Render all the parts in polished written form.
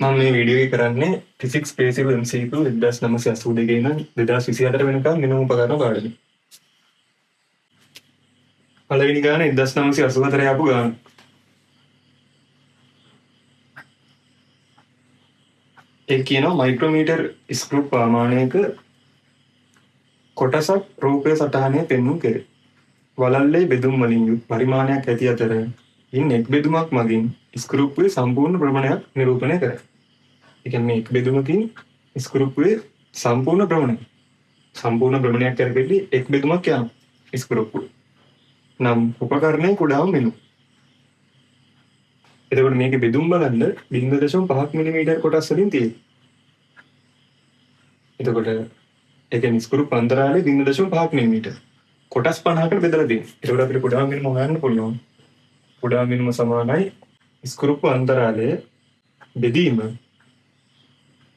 මම මේ වීඩියෝ එක කරන්නේ ෆිසික්ස් බේසික් MCQ 1982 ඉඳන් 2024 වෙනකම් මිනුම් උපකරණ පාඩම. පළවෙනි ගාන 1984 ආපු ගාන. ඒ කියනවා මයික්‍රෝමීටර් ස්ක්‍රූ ප්‍රමාණයක කොටසක් රූපයේ සටහනේ පෙන්වු කෙරේ. වලල්ලේ බෙදුම් වලින් යුත් පරිමාණයක් ඇති අතර ඉන් එක් බෙදුමක් මගින් ස්ක්‍රූප්වේ සම්පූර්ණ ප්‍රමාණයක් නිරූපණය කරයි. ඒ කියන්නේ එක් බෙදුමකින් ස්ක්‍රූප්වේ සම්පූර්ණ භ්‍රමණයක් කරගෙදී එක් බෙදුමක් යනවා ස්ක්‍රූප්වේ. නම් උපකරණයේ කුඩාම මෙනු. එතකොට මේකේ බෙදුම් බලන්න 0.5 මිලිමීටර් කොටස් වලින් තියෙනවා. එතකොට ඒ කියන්නේ ස්ක්‍රූප් අන්තරාලය 0.5 මිලිමීටර්. කොටස් 50කට බෙදලා තියෙනවා. එතකොට අපිට කුඩාම මිනිම හොයන්න පුළුවන්. කුඩාම මිනිම සමානයි ස්ක්‍රූප් අන්තරාලය බෙදීම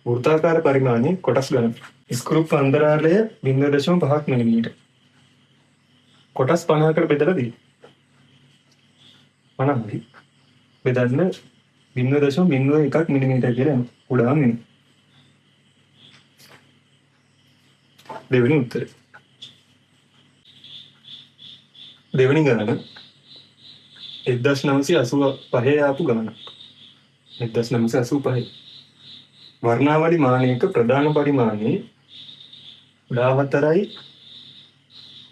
වෘත්තාකාර පරිමාණයේ කොටස් ගණන. ස්ක්‍රූප් අන්තරාලය 0.5 මිලිමීටර්. කොටස් 50කට බෙදලා තියෙනවා. 50යි බෙදන්න 0.01 මිලිමීටර් කියලා යනවා. කුඩාම මිනිම. දෙවෙනි උත්තරේ. දෙවෙනි ගණන 1985 ආපු ගණන. 1985. වර්ණාවලි මානයක ප්‍රධාන පරිමාණය 14යි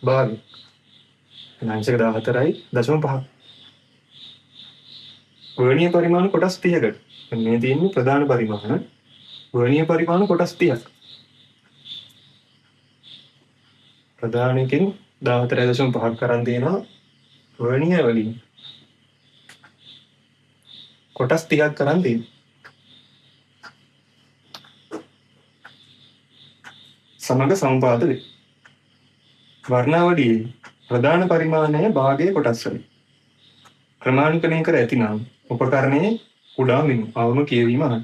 භාගය. අංශක 14.5. වර්ණීය පරිමාණ කොටස් 30කට. මේ තියෙන්නේ ප්‍රධාන පරිමාණ. වර්ණීය පරිමාණ කොටස් 30ක්. ප්‍රධානකින් 14.5ක් කරන් දෙනවා. වර්ණීය වලින් කොටස් 30ක් කරන් දෙනවා. සමග සම්පාද වේ. වර්ණාවලියේ ප්‍රධාන පරිමාණය භාගයේ කොටස් වලින් ක්‍රමානුකූලණය කර ඇතිනම් උපකරණයේ කුඩා මිනිම අවම කියවීම අහන්න.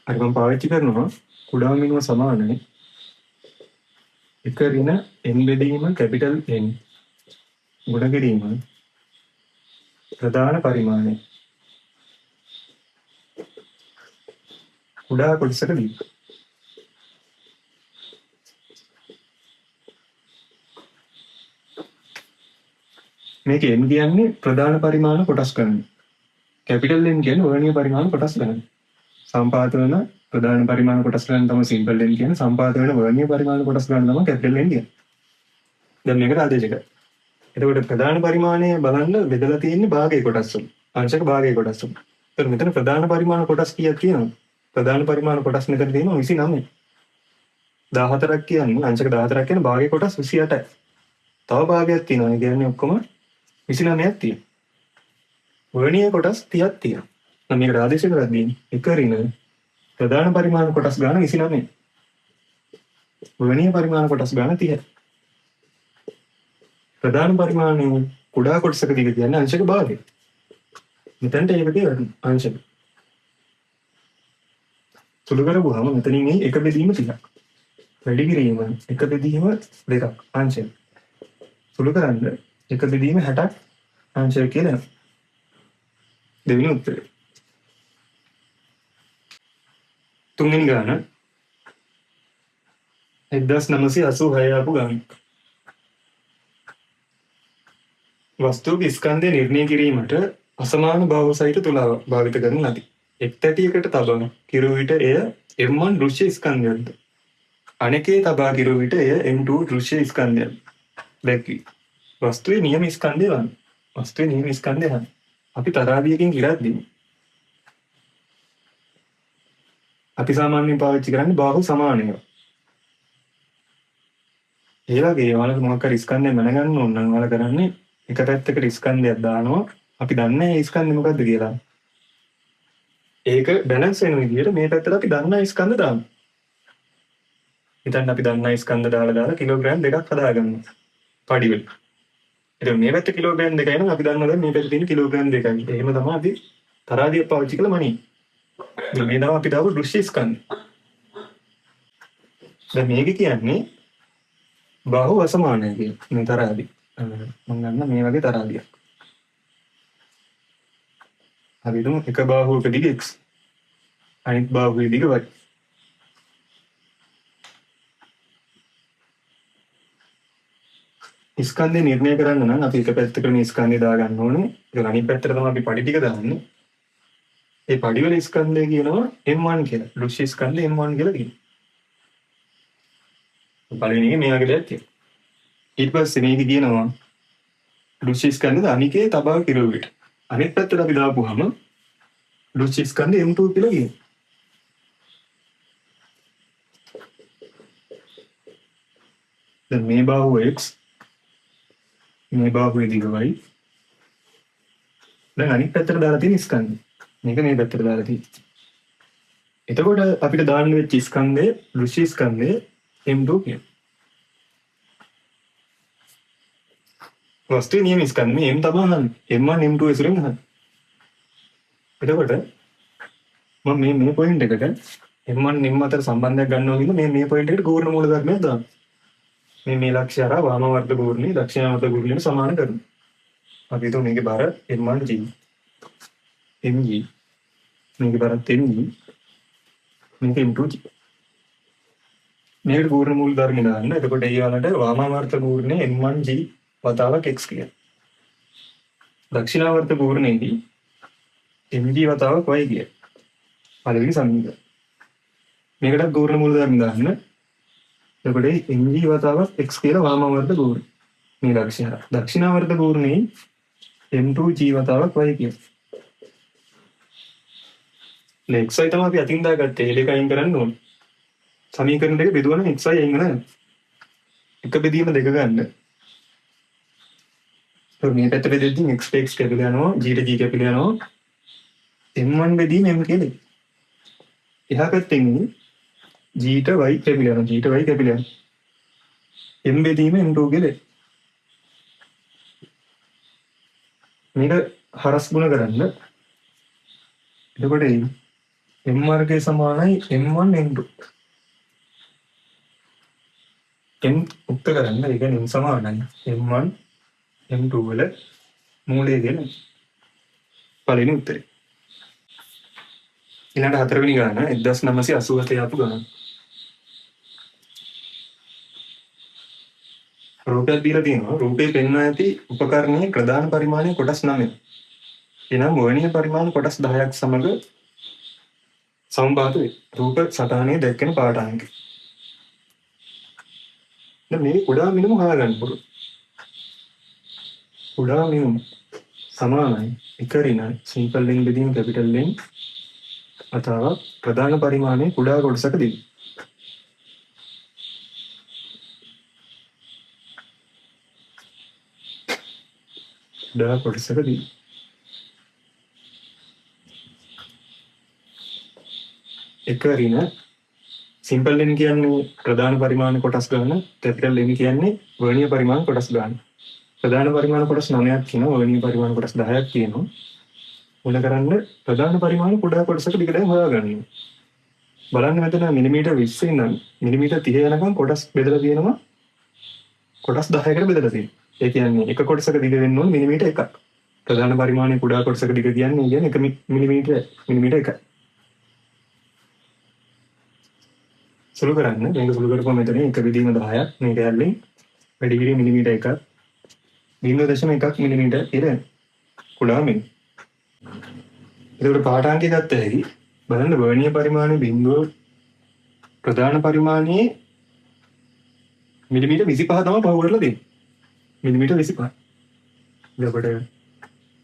හරි මම පාවිච්චි කරනවා කුඩා මිනිම සමානයි 1 ඍණ n බෙදීම කැපිටල් N ගුණ කිරීම ප්‍රධාන පරිමාණය කුඩා කොටසට දී. මේක n කියන්නේ ප්‍රධාන පරිමාණ කොටස් ගණන. කැපිටල් N කියන්නේ වර්ණීය පරිමාණ කොටස් ගණන. සම්පාත වෙන ප්‍රධාන පරිමාණ කොටස් ගණන තමයි සිම්පල් N කියන්නේ. සම්පාත වෙන වර්ණීය පරිමාණ කොටස් ගණන තමයි කැපිටල් N කියන්නේ. දැන් මේකට ආදේශ කරා. එතකොට ප්‍රධාන පරිමාණය බලන්න බෙදලා තියෙන්නේ භාගයේ කොටස් වල. අංශක භාගයේ කොටස් වල. එතකොට මෙතන ප්‍රධාන පරිමාණ කොටස් කීයක් තියෙනවද? ප්‍රධාන පරිමාණ කොටස් මෙතන තියෙනවා 29. 14ක් කියන්නේ අංශක 14ක් කියන්නේ භාගයේ කොටස් 28යි. තව භාගයක් තියෙනවා. ඒ කියන්නේ ඔක්කොම 29ක් තියෙනවා. වර්ණීය කොටස් 30ක් තියෙනවා. නම් මේකට ආදේශ කරද්දී 1 ඍණ ප්‍රධාන පරිමාණ කොටස් ගන්න 29. වර්ණීය පරිමාණ කොටස් ගන්න 30. ප්‍රධාන පරිමාණය කුඩා කොටසක දිග කියන්නේ අංශක භාගය. මෙතනට ඒක තියෙනවා අංශක. සුළු කරපුවාම මෙතනින් මේ එක බෙදීම 30ක්. වැඩි කිරීම එක බෙදීම 2ක් අංශක. සුළු කරන්න එක බෙදීම 60ක් අංශක කියලා. දෙවෙනි උත්තරය. තුන්වෙනි ගාන 1986 ආපු ගාන. වස්තුවේ ස්කන්ධය නිර්ණය කිරීමට අසමාන බාහුව සහිත තුලාව භාවිත කරන ලදී. එක් තැටියකට තබන කිරු විට එය M1 දෘශ්‍ය ස්කන්ධයක්ද. අනෙකේ තබා කිරු විට එය M2 දෘශ්‍ය ස්කන්ධයක්ද. දැක්වී. වස්තුවේ නියම ස්කන්ධය වань. වස්තුවේ නියම ස්කන්ධය වань. අපි තරාදියකින් ඉරද්දී අපි සාමාන්‍යයෙන් පාවිච්චි කරන්නේ බාහුව සමානය. ඒ වගේ ඔයාලට මොකක් හරි ස්කන්ධයක් දැනගන්න ඕන නම් ඔයාලා කරන්නේ එක පැත්තකට ස්කන්ධයක් දානවා. අපි දන්නේ ඒ ස්කන්ධය මොකද්ද කියලා. ඒක බැලන්ස් වෙන විදිහට මේ පැත්තට අපි දන්නා ස්කන්ධ දානවා. හිතන්න අපි දන්නා ස්කන්ධ දාලා කිලෝග්‍රෑම් දෙකක් හදාගන්නවා. පඩි වල. එතකොට මේ පැත්තේ කිලෝග්‍රෑම් දෙකයි නම් අපි දන්නවා දැන් මේ පැත්තේ තියෙන කිලෝග්‍රෑම් දෙකයි. එහෙම තමයි අපි තරාදිය පාවිච්චි කළ මනින්. මේ තමයි අපි දාපු දෘශ්‍ය ස්කන්ධ. දැන් මේක කියන්නේ බාහුව අසමානයි කියන මේ තරාදිය. මම ගන්න මේ වගේ තරාදියක්. අපි හිතමු එක බාහුවක දිග x. අනිත් බාහුවේ දිග y. ස්කන්ධය නිර්ණය කරන්න නම් අපි එක පැත්තකට මේ ස්කන්ධය දාගන්න ඕනේ. ඒක අනිත් පැත්තට තමයි අපි පඩි ටික දාන්නේ. ඒ පඩි වල ස්කන්ධය කියනවා M1 කියලා. දෘශ්‍ය ස්කන්ධය M1 කියලා කියනවා. පළවෙනි එක මෙයාගේ දෙයක් තියෙනවා. ඊට පස්සේ මේක කියනවා දෘශ්‍ය ස්කන්ධය අනිකේ තබා කිරුවෙට. අනිත් පැත්තට අපි දාපුවාම දෘශ්‍ය ස්කන්ධය M2 කියලා කියනවා. දැන් මේ බාහුව x මේ බාහුවේ දිග y. දැන් අනිත් පැත්තට දාලා තියෙන ස්කන්ධය. මේක මේ පැත්තට දාලා තියෙනවා. එතකොට අපිට දාන්න වෙච්ච ස්කන්ධය දෘශ්‍ය ස්කන්ධය M2 කියනවා. වස්තුවේ නියම ස්කන්ධ මේ M තමයි අහන්නේ. M1 M2 ඇසුරෙන් අහන්නේ. එතකොට මම මේ පොයින්ට් එකට M1 M අතර සම්බන්ධයක් ගන්නවා කියන මේ පොයින්ට් එකට ගෝරණ මූල ධර්මයක් දානවා. මේ ලක්ෂ්‍ය හරහා වාම වර්ග ගෝරණේ දක්ෂිණ වර්ග ගෝරණයට සමාන කරනවා. අපි හිතුව මේකේ බර M1 G Mg මේකේ බර Mg මේක M2 G. මේකට ගෝරණ මූල ධර්ම දාන්න. එතකොට ඒ වලට වාම වර්ග ගෝරණේ M1 G වතාවක් x කියනවා. දක්ෂිණාවර්ත ගෝරණේදී mg වතාවක් y කියනවා. පළවෙනි සමීකරණය. මේකට ගෝරණ මූල ධර්ම දාන්න. එතකොට mg වතාවක් x කියලා වාමාවර්ත ගෝරණ. මේ දක්ෂිණාවර්ත ගෝරණේ m2g වතාවක් y කියනවා. xy තමයි අපි අතින් දාගත්තේ. ඒක අයින් කරන්න ඕනේ. සමීකරණ දෙක බෙදුවා නම් xy අයින් වෙනවා. එක බෙදීම දෙක ගන්න. මේ පැත්ත බෙදෙද්දී x x කැපිලා යනවා g ට g කැපිලා යනවා m1 බෙදීම m කියලා. එහා පැත්තෙන් g ට y කැපිලා යනවා g ට y කැපිලා යනවා m බෙදීම m2 කියලා. මේක හරස් ගුණ කරන්න. එතකොට m වර්ගය සමානයි m1 m2 m උක්ත කරන්න. ඒ කියන්නේ m සමානයි m1 M2 වල මූලය දෙන පළවෙනි උත්තරේ. ඊළඟ හතරවෙනි ගාන 1987 ආපු ගාන. රූපයක් දීලා තියෙනවා. රූපේ පෙන්වා ඇති උපකරණයේ ප්‍රධාන පරිමාණය කොටස් 9. එනම් වර්ණීය පරිමාණ කොටස් 10ක් සමග සම්බාධ වේ. රූප සටහනේ දැක්කෙන පාඨාංග. දැන් මේ කුඩා මිනුම හොයාගන්න පුළුවන්. කුඩා මිනුම සමානයි එක ඍණ සිම්පල් ලෙන් බෙදීම කැපිටල් ලෙන් අथवा ප්‍රධාන පරිමාණයේ කුඩා කොටසකදී කුඩා කොටසකදී එක ඍණ සිම්පල් ලෙන් කියන්නේ ප්‍රධාන පරිමාණ කොටස් ගන්න, කැපිටල් ලෙන් කියන්නේ වර්ණීය පරිමාණ කොටස් ගන්න. ප්‍රධාන පරිමාණ කොටස් 9ක් කියනවා, වර්ණීය පරිමාණ කොටස් 10ක් කියනවා. මුල කරන්න ප්‍රධාන පරිමාණ කුඩා කොටසක දිගටම හොයාගන්න. බලන්න මෙතන මිලිමීටර් 20 ඉඳන් මිලිමීටර් 30 යනකම් කොටස් බෙදලා තියෙනවා. කොටස් 10කට බෙදලා තියෙනවා. ඒ කියන්නේ එක කොටසක දිග වෙන්න ඕන මිලිමීටර් 1ක්. ප්‍රධාන පරිමාණයේ කුඩා කොටසක දිග කියන්නේ 1 මිලිමීටර් 1ක්. සුළු කරන්න. මේක සුළු කරපුවම මෙතන එක බෙදීම 10ක්. මේක යන්නේ වැඩි කිරීම මිලිමීටර් 1ක්. 0.1 මිලිමීටර් කියලා කුඩා මිලි. ඒකට පාඨාංකය ගත්ත හැකි බලන්න වර්ණීය පරිමාණයේ බිඳුව ප්‍රධාන පරිමාණයේ මිලිමීටර් 25 තමයි පහු කරලා දෙන්නේ. මිලිමීටර් 25. එතකොට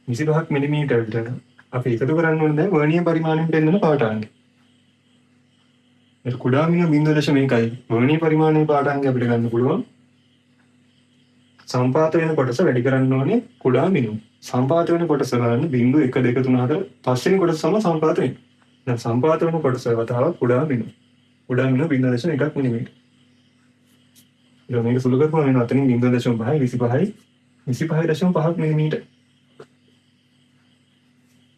25ක් මිලිමීටරට අපි එකතු කරන්න ඕනේ දැන් වර්ණීය පරිමාණයෙන් පෙන්නන පාඨාංකය. ඒක කුඩා මිනුම 0.1යි. වර්ණීය පරිමාණයේ පාඨාංකය අපිට ගන්න පුළුවන්. සම්පාත වෙන කොටස වැඩි කරන්න ඕනේ කුඩා මිනුම. සම්පාත වෙන කොටස ගන්න 0 1 2 3 4 පස්වෙනි කොටස තමයි සම්පාත වෙන්නේ. දැන් සම්පාත වෙන කොටස වතාවක් කුඩා මිනුම. කුඩා මිනුම 0.1 මිලිමීටර. ඊළඟ මේක සුළු කරපුවම වෙන අතනින් 0.5යි 25යි 25.5 මිලිමීටර.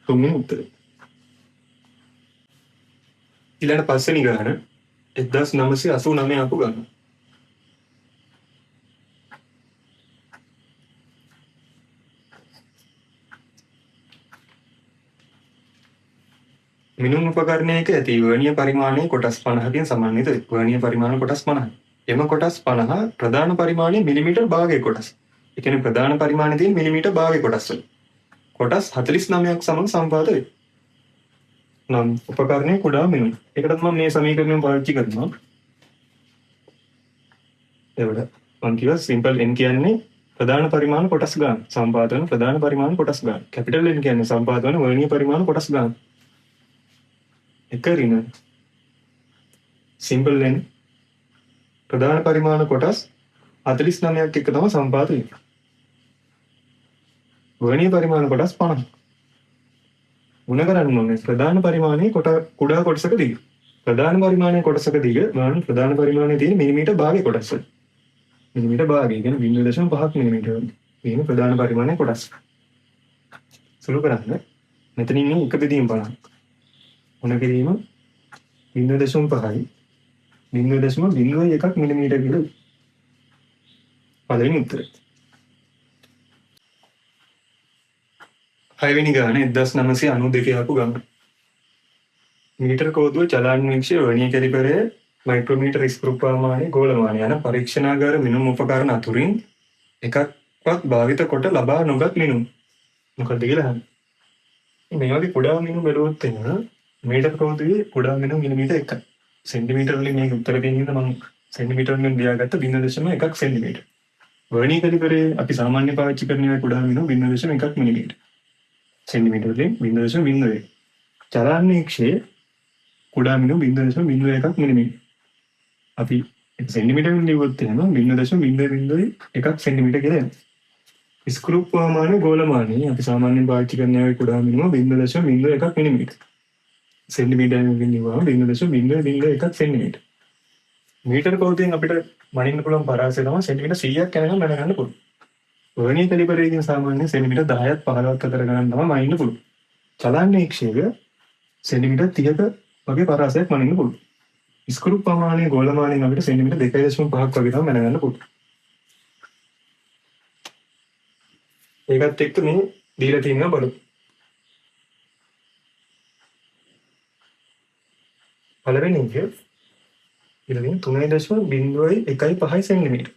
තුන්වෙනි උත්තරේ. ඊළඟ පස්වෙනි ගාන 1989 ආපු ගාන. මිනුම් උපකරණයක ඇති වර්ණීය පරිමාණයේ කොටස් 50කින් සමන්විත වේ. වර්ණීය පරිමාණ කොටස් 50යි. එම කොටස් 50 ප්‍රධාන පරිමාණයේ මිලිමීටර් භාගයේ කොටස්. ඒ කියන්නේ ප්‍රධාන පරිමාණයේ තියෙන මිලිමීටර් භාගයේ කොටස් වල. කොටස් 49ක් සමග සම්පාත වේ. නම් උපකරණයේ කුඩා මිනුම්. ඒකටත් මම මේ සමීකරණය පාවිච්චි කරනවා. එවල මම කිව්වා සිම්පල් n කියන්නේ ප්‍රධාන පරිමාණ කොටස් ගන්න. සම්පාත වෙන ප්‍රධාන පරිමාණ කොටස් ගන්න. කැපිටල් n කියන්නේ සම්පාත වෙන වර්ණීය පරිමාණ කොටස් ගන්න. එක ඍණ සිම්පල් n ප්‍රධාන පරිමාණ කොටස් 49ක් එක්ක තමයි සම්පාත වෙන්නේ. වර්ණීය පරිමාණ කොටස් 50. ಗುಣ කරන්න ඕනේ ප්‍රධාන පරිමාණයේ කුඩා කොටසක දිග. ප්‍රධාන පරිමාණයේ කොටසක දිග ගන්න ප්‍රධාන පරිමාණයේ තියෙන මිලිමීටර් භාගයේ කොටස. මිලිමීටර් භාගය කියන්නේ 0.5 මිලිමීටර. මේක ප්‍රධාන පරිමාණයේ කොටස්. සුළු කරන්න. මෙතනින් ඉන්නේ එක බෙදීම බලන්න. ಗುಣ කිරීම 0.5යි 0.01 මිලිමීටර කියලා. පළවෙනි උත්තරය. හයවෙනි ගාන 1992 ආපු ගමන. මීටර කෝදුව චලනාංශය වර්ණීය කැලිපරය මයික්‍රෝමීටර ස්ක්‍රූ ප්‍රමාණය ගෝලමානය යන පරීක්ෂණාගාර මිනුම් උපකරණ අතුරින් එකක්වත් භාවිත කොට ලබා නොගත් මිනුම්. මොකක්ද කියලා අහන්න. මේ වගේ කුඩා මිනුම් බැලුවොත් එන මීටර කෝදුවේ කුඩා මිනුම් මිලිමීටර 1යි. සෙන්ටිමීටර වලින් මේක උත්තර දෙන්න ඉඳ මම සෙන්ටිමීටර වලින් ලියාගත්ත 0.1 සෙන්ටිමීටර. වර්ණීය කැලිපරේ අපි සාමාන්‍ය පාවිච්චි කරන කුඩා මිනුම් 0.1 මිලිමීටර. सेंटीमीटर ले 0.01 चलान्वीक्षे කුඩා මිනුම් 0.01 මිලිමීටර. අපි සෙන්ටිමීටර වලින් ලියුවොත් එහෙම 0.001 සෙන්ටිමීටර කියලා එනවා. ස්ක්‍රූ ප්‍රමාණය ගෝලමානය අපි සාමාන්‍යයෙන් පාවිච්චි කරන ඒ කුඩා මිනුම 0.01 මිලිමීටර. සෙන්ටිමීටර වලින් ලියුවම 0.001 සෙන්ටිමීටර. මීටර කෝදයෙන් අපිට මනින්න පුළුවන් පරාසය තමයි සෙන්ටිමීටර 100ක් යනකම් මැනගන්න පුළුවන්. වර්ණීය කැලිපරයකින් සාමාන්‍යයෙන් සෙන්ටිමීටර 10ක් 15ක් අතර ගණන් තමයි මනින්න පුළුවන්. චලනාංශයක සෙන්ටිමීටර 30ක වගේ පරාසයක් මනින්න පුළුවන්. ස්ක්‍රූ ප්‍රමාණය ගෝලමානයෙන් අපිට සෙන්ටිමීටර 2.5ක් වගේ තමයි මැනගන්න පුළුවන්. ඒකත් එක්ක මේ දීලා තියෙනවා බලමු. පළවෙනි එක ඉතින් 3.01 සෙන්ටිමීටර.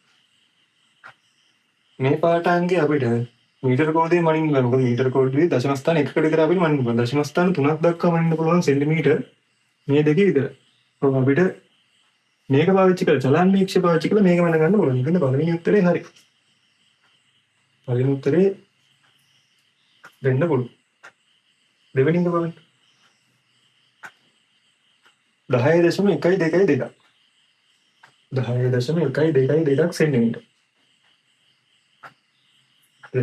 මේ පාඨාංගයේ අපිට මීටර කෝදේ මනින්න බෑ. මොකද මීටර කෝඩුවේ දශම ස්ථාන එකකට විතර අපිට මනින්න පුළුවන්. දශම ස්ථාන 3ක් දක්වා මනින්න පුළුවන් සෙන්ටිමීටර මේ දෙකේ විතර. ඔව් අපිට මේක පාවිච්චි කරලා චලනාංශය පාවිච්චි කරලා මේක මන ගන්න පුළුවන්. ඉතින් පළවෙනි උත්තරේ හරි. පළවෙනි උත්තරේ දෙන්න පුළුවන්. දෙවෙනි එක බලන්න. 10.122 10.122 සෙන්ටිමීටර.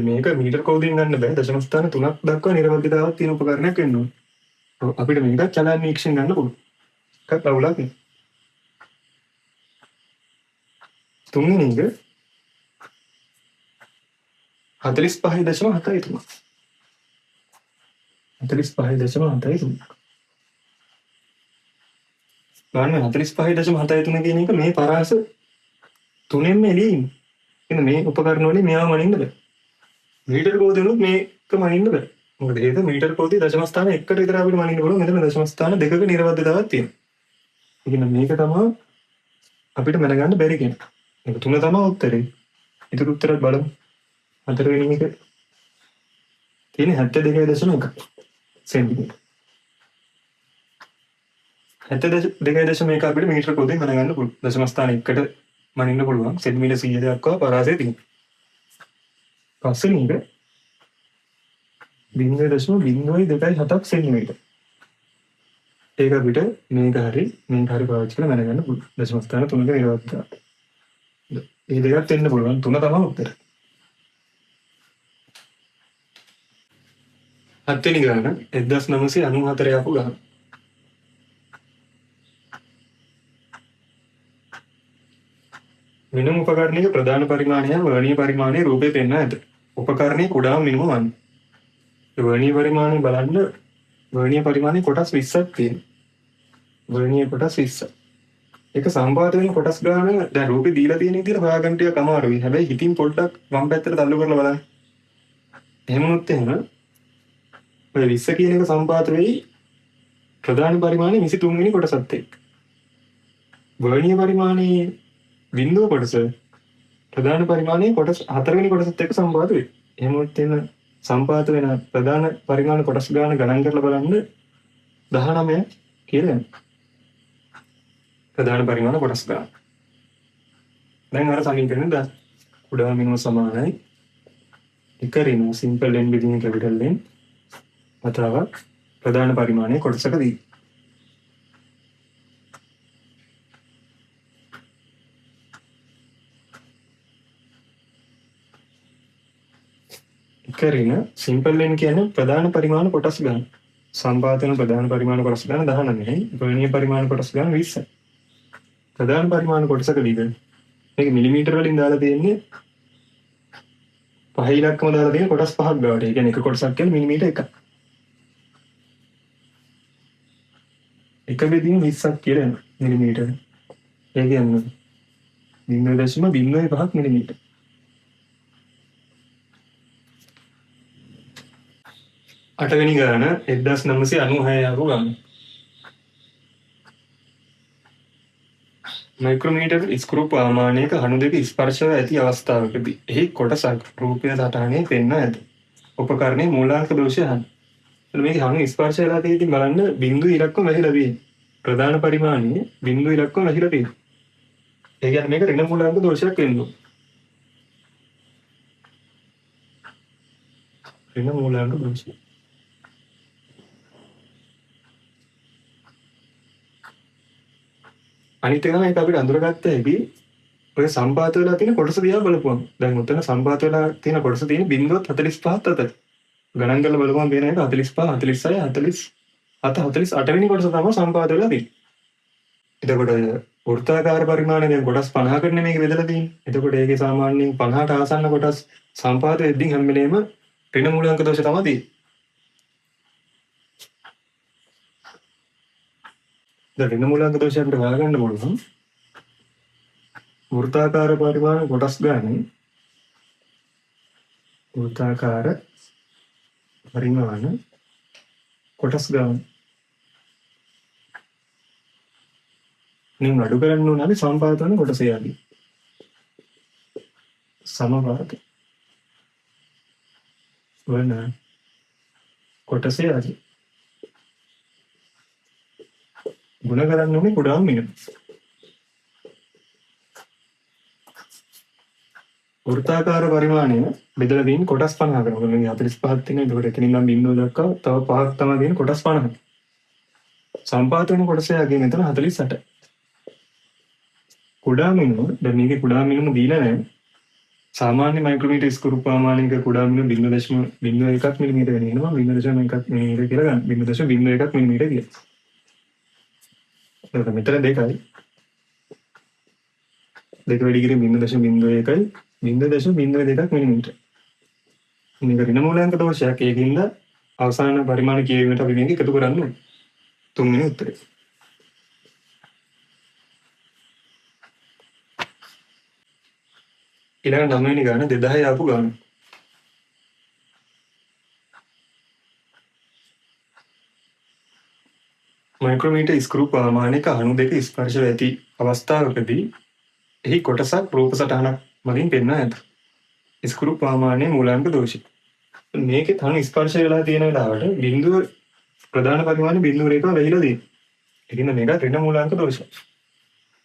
මේක මීටර කෝදයෙන් ගන්න බෑ. දශම ස්ථාන 3ක් දක්වා නිර්වද්‍යතාවක් තියෙන උපකරණයක් වෙන්න ඕනේ. අපිට මේක චලනාංශයෙන් ගන්න පුළුවන්. එකක් අවුලක් නේ. තුන්වෙනි එක 45.73 45.73 ගන්න 45.73 කියන එක මේ පරාස තුනෙන්ම එළියේ ඉන්නේ. එන්න මේ උපකරණ වලින් මෙයාව මනින්න බෑ. මීටර කෝදෙනුත් මේක මනින්න බෑ. මොකද ඒක මීටර කෝදේ දශම ස්ථාන 1කට විතර අපිට මනින්න පුළුවන්. මෙතන දශම ස්ථාන 2ක නිර්වද්‍යතාවක් තියෙනවා. ඉතින් මේක තමයි අපිට මැනගන්න බැරි කෙනෙක්. මේක තුන තමයි උත්තරේ. ඊට උත්තරත් බලමු. හතරවෙනි එක තියෙන්නේ 72.1 සෙන්ටිමීටර. 72.1 අපිට මීටර කෝදයෙන් මැනගන්න පුළුවන්. දශම ස්ථාන 1කට මනින්න පුළුවන්. සෙන්ටිමීටර 100 දක්වා පරාසය තියෙනවා. පස්වෙනි එක 0.027 සෙන්ටිමීටර. ඒක අපිට මේක හරි පාවිච්චි කරලා මැනගන්න පුළුවන්. දශම ස්ථාන 3ක නිර්වද්‍යතාව. මේ දෙකත් වෙන්න පුළුවන්. තුන තමයි උත්තර. හත්වෙනි ගාන 1994 ආපු ගාන. මිනුම් උපකරණයක ප්‍රධාන පරිමාණය වර්ණීය පරිමාණයේ රූපේ පෙන්වා ඇත. උපකරණයේ කුඩාම මිනුම වන්නේ. ඒ වර්ණීය පරිමාණය බලන්න වර්ණීය පරිමාණයේ කොටස් 20ක් තියෙනවා. වර්ණීය කොටස් 20. ඒක සම්පාත වෙන කොටස් ගන්න දැන් රූපේ දීලා තියෙන විදිහට හොයාගන්න ටිකක් අමාරුයි. හැබැයි හිතින් පොඩ්ඩක් වම් පැත්තට තල්ලු කරලා බලන්න. එහෙම වුණොත් එහෙම ඔය 20 කියන එක සම්පාත වෙයි ප්‍රධාන පරිමාණය 23 වෙනි කොටසත් එක්ක. වර්ණීය පරිමාණයේ බිඳුව කොටස ප්‍රධාන පරිමාණයේ කොටස් 4 වෙනි කොටසත් එක්ක සම්පාත වෙයි. එහෙම වෙන සම්පාත වෙන ප්‍රධාන පරිමාණ කොටස් ගාන ගණන් කරලා බලන්න 19 කියලා යනවා. ප්‍රධාන පරිමාණ කොටස් ගාන. දැන් අර සමීකරණය දාන්න. කුඩා මිනුම සමානයි එක ඍණ සිම්පල් n බෙදීම කැපිටල් n වතාවක් ප්‍රධාන පරිමාණයේ කොටසකදී එක ඍණ සිම්පල් n කියන්නේ ප්‍රධාන පරිමාණ කොටස් ගන්න. සම්පාතන ප්‍රධාන පරිමාණ කොටස් ගන්න 19යි. වර්ණීය පරිමාණ කොටස් ගන්න 20යි. ප්‍රධාන පරිමාණ කොටසකදී මේක මිලිමීටර වලින් දාලා තියෙන්නේ පහ ඉලක්කම දාලා තියෙන කොටස් පහක් ගාවට. ඒ කියන්නේ එක කොටසක් කියන්නේ මිලිමීටර 1ක්. එක බෙදීම 20ක් කියලා යනවා මිලිමීටර. ඒ කියන්නේ 0.05ක් මිලිමීටර. අටවෙනි ගාන 1996 ආපු ගාන. මයික්‍රෝමීටර් ස්ක්‍රූ ප්‍රමාණයක අණු දෙක ස්පර්ශව ඇති අවස්ථාවකදී එහි කොටසක් රූපය සටහනේ පෙන්වා ඇත. උපකරණයේ මූලාංක දෝෂය අහන්න. මේක අණු ස්පර්ශ වෙලා තියෙද්දි බලන්න බිංදු ඉලක්කම වැහිලා තියෙන්නේ. ප්‍රධාන පරිමාණයේ බිංදු ඉලක්කම වැහිලා තියෙන්නේ. ඒ කියන්නේ මේක ඍණ මූලාංක දෝෂයක් වෙන්න ඕන. ඍණ මූලාංක දෝෂය. අනිත් එක තමයි අපිට අඳුරගත්ත හැකි ඔය සම්පාත වෙලා තියෙන කොටස දිහා බලපුවම. දැන් උතන සම්පාත වෙලා තියෙන කොටස තියෙන බිංදුවත් 45ක් අතර. ගණන් කරලා බලපුවම වෙන එක 45 46 47 48 වෙනි කොටස තමයි සම්පාත වෙලා තියෙන්නේ. එතකොට වෘත්තාකාර පරිමාණය දැන් කොටස් 50කට නෙමෙයි බෙදලා තියෙන්නේ. එතකොට ඒකේ සාමාන්‍යයෙන් 50ට ආසන්න කොටස් සම්පාත වෙද්දී හැම වෙලේම ඍණ මූලාංක දෝෂ තමයි තියෙන්නේ. දැන් ඍණ මූලාංක දෝෂයකට හොයාගන්න පුළුවන්. වෘත්තාකාර පරිමාණ කොටස් ගන්න වෘත්තාකාර පරිමාණ කොටස් ගන්න නින් අඩු කරන්න ඕන අපි සම්පාත වෙන කොටසේ යකි සමපාත වන කොටසේ යකි ගුණ කරන්න ඕනේ කුඩාම මිනිම වෘත්තාකාර පරිමාණය බෙදලා තියෙන කොටස් 50කට. මොකද මේ 45ක් තියෙන. ඒකට එතනින් නම් බිංදුව දක්වා තව 5ක් තමයි තියෙන කොටස් 50ක්. සම්පාත වෙන කොටස යගේ මෙතන 48. කුඩා මිනුම දැන් මේකේ කුඩා මිනුම දීලා නැහැ. සාමාන්‍ය මයික්‍රෝමීටර් ස්ක්‍රූ ප්‍රමාණයක කුඩා මිනුම 0.01 මිලිමීටර වෙනවා. 0.1 මිලිමීටර කියලා ගන්න. 0.01 මිලිමීටර කියලා. ඒක මෙතන දෙකයි. දෙක වැඩි කිරීම 0.01යි 0.02ක් මිලිමීටර. මේක ඍණ මූලාංක දෝෂයක්. ඒකින්ද අවසාන පරිමාණ කියවීමට අපි මේක එකතු කරන්න ඕනේ. තුන්වෙනි උත්තරේ. ඊළඟ 9 වෙනි ගාන 2010 ආපු ගාන. මයික්‍රෝමීටර් ස්ක්‍රූ ප්‍රමාණයක අණු දෙක ස්පර්ශ ඇති අවස්ථාවකදී එහි කොටසක් රූප සටහනක් මගින් පෙන්වා ඇත. ස්ක්‍රූ ප්‍රමාණයේ මූලාංක දෝෂය. මේකේ තන ස්පර්ශ වෙලා තියෙන වෙලාවට බිඳුව ප්‍රධාන පරිමාණයේ බිඳුව රේඛාව වැහිලා තියෙනවා. ඒකින්ද මේක ඍණ මූලාංක දෝෂයක්.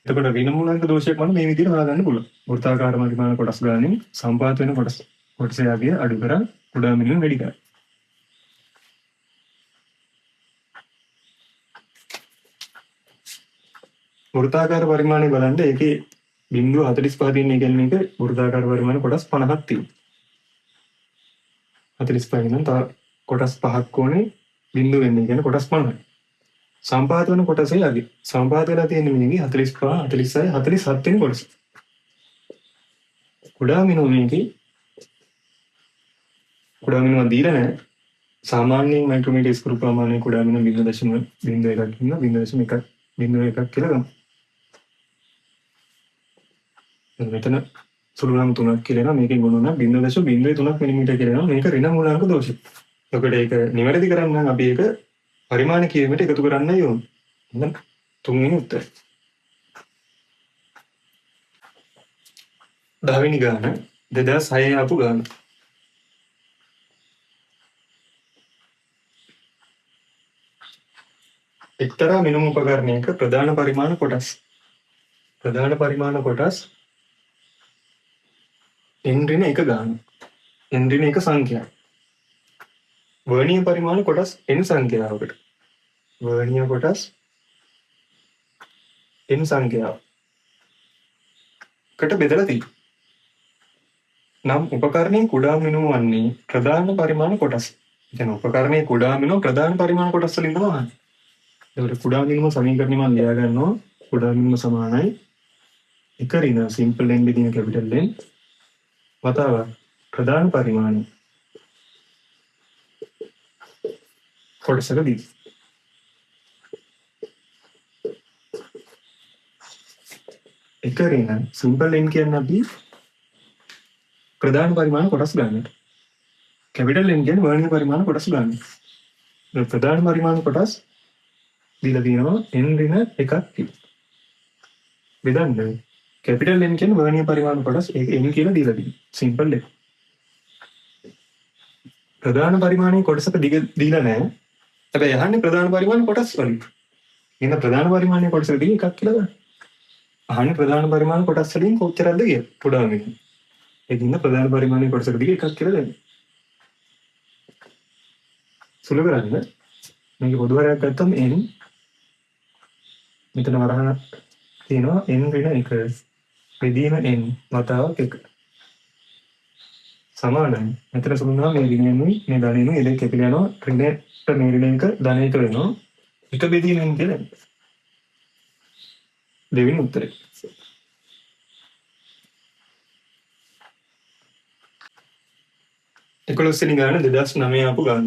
එතකොට ඍණ මූලාංක දෝෂයක් වань මේ විදිහට හොයාගන්න පුළුවන්. වෘත්තාකාර පරිමාණ කොටස් ගානේ සම්පාත වෙන කොටස යාගේ අඩු කරා කුඩා මිනිම වැඩි කරා. වෘත්තාකාර පරිමාණය බලන්න ඒකේ බිංදුව 45 තියෙන එක කියන්නේ මේක වෘත්තාකාර පරිමාණ කොටස් 50ක් තියෙනවා. 45 නම් තව කොටස් 5ක් ඕනේ බිංදුව වෙන්නේ කියන්නේ කොටස් 50යි. සම්පාත වෙන කොටසේ යගේ සම්පාත වෙලා තියෙන මිනිහගේ 45 46 47 වෙනි කොටස. කුඩා මිනුමේදී කුඩා මිනුම දීලා නැහැ. සාමාන්‍යයෙන් මයික්‍රෝමීටර් ස්ක්‍රූ ප්‍රමාණය කුඩා මිනුම 0.01 ඉන්න 0.1 කියලා ගමු. මෙතන සුළු නම් 3ක් කියලා එනවා. මේකේ ගුණ නම් 0.03 මිලිමීටර කියලා එනවා. මේක ඍණ මූලාංක දෝෂය. එතකොට ඒක නිවැරදි කරන්න නම් අපි ඒක පරිමාණ කියවීමට එකතු කරන්නයි ඕන. එහෙනම් තුන්වෙනි උත්තරය. 10 වෙනි ගාන 2006 ආපු ගාන. එක්තරා මිනුම් උපකරණයක ප්‍රධාන පරිමාණ කොටස්. ප්‍රධාන පරිමාණ කොටස් n ඍණ 1 ගාන. n ඍණ 1 සංඛ්‍යාව. වර්ණීය පරිමාණ කොටස් n සංඛ්‍යාවකට. වර්ණීය කොටස් n සංඛ්‍යාවකට බෙදලා තියෙනවා. නම් උපකරණයේ කුඩා මිනුම් වන්නේ ප්‍රධාන පරිමාණ කොටස්. කියන්නේ උපකරණයේ කුඩා මිනුම් ප්‍රධාන පරිමාණ කොටස් වලින් තමයි අහන්නේ. ඒකට කුඩා මිනුම සමීකරණය මම ලියා ගන්නවා. කුඩා මිනුම සමානයි 1 ඍණ සිම්පල් n බෙදීම කැපිටල් n වතාව ප්‍රධාන පරිමාණය කොටසකදී. එක ඍණ සිම්පල් n කියන්නේ අපි ප්‍රධාන පරිමාණ කොටස් ගන්නට. කැපිටල් n කියන්නේ වර්ණීය පරිමාණ කොටස් ගන්න. ප්‍රධාන පරිමාණ කොටස් දීලා තියෙනවා n ඍණ 1ක් කියලා. බෙදන්න කැපිටල් n කියන්නේ වර්ණීය පරිමාණ කොටස් ඒක n කියලා දීලා තියෙනවා. සිම්පල් එක. ප්‍රධාන පරිමාණයේ කොටසක දිග දීලා නැහැ. හැබැයි අහන්නේ ප්‍රධාන පරිමාණ කොටස් වලින්. එහෙනම් ප්‍රධාන පරිමාණයේ කොටසක දිග එකක් කියලා ගන්න. අහන්නේ ප්‍රධාන පරිමාණ කොටස් වලින් කොච්චරද කියලා. කුඩා මිනුම්. ඒකින්ද ප්‍රධාන පරිමාණයේ කොටසක දිග එකක් කියලා දෙන්න. සුළු කරන්න මේක පොදු වරයක් ගත්තම n මෙතන වරහන තියෙනවා n ඍණ 1 බෙදීම n වතාවක් 1 සමානයි. මෙතන සුළුනවා මේ ඍණෙනුයි මේ ධනෙනුයි දෙක කැපිලා යනවා. ඍණයට මේ ඍණ 1 ධන 1 වෙනවා. 1 බෙදීම n කියලා. දෙවෙනි උත්තරේ. එකොළොස්වෙනි ගාන 2009 ආපු ගාන.